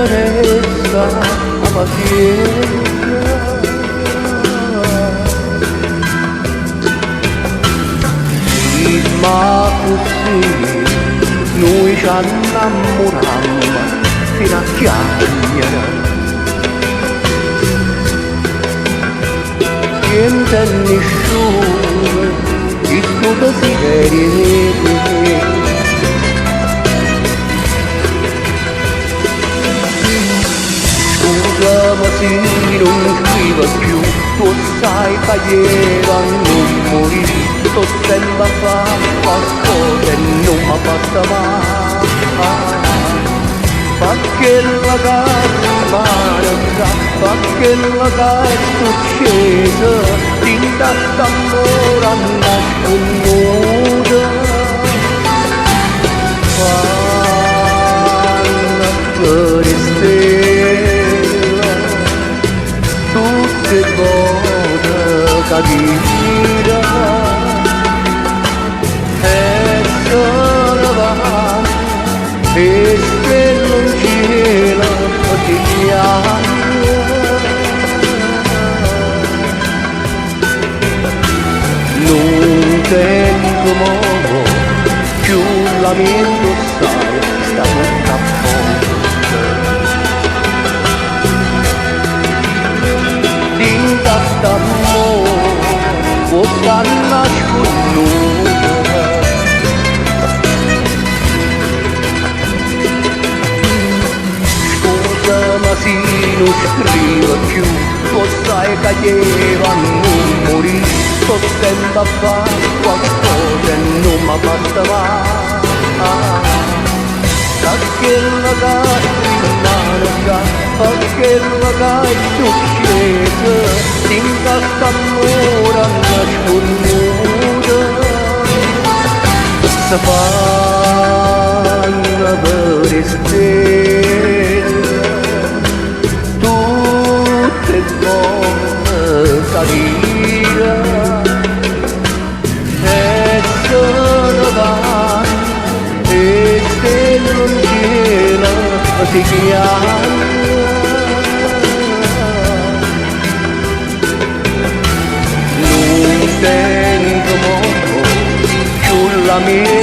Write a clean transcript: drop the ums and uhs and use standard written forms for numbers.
tenerezza, la pazienza. Ma così noi ci innamorammo fino a chiagliare. Niente e nessuno, il tuo desiderio. Scusa ma se non scrivo più, tu sai che ieri non morì. Sto sempre a fare qualcosa e non mi ha fatto male. Perché la calma perché la è successa, tinta d'amore a nasconduta. Quando per stella tutte cose capire. E se non gira ti chiamo, non tengo modo più lamento, sai, sta tutta a poco. Dinta d'amore, può nasconduta. Ma se non scrivo più, lo sai che ieri non morì. Sto sempre a fare qualcosa e non mi ha fatto male. Perché la carta perché la è successa, tinta d'amore a nasconduta. Se fanno per stelle tutte cose capire, e sono vanno e se non gira si chiama. Non tengo modo più la mia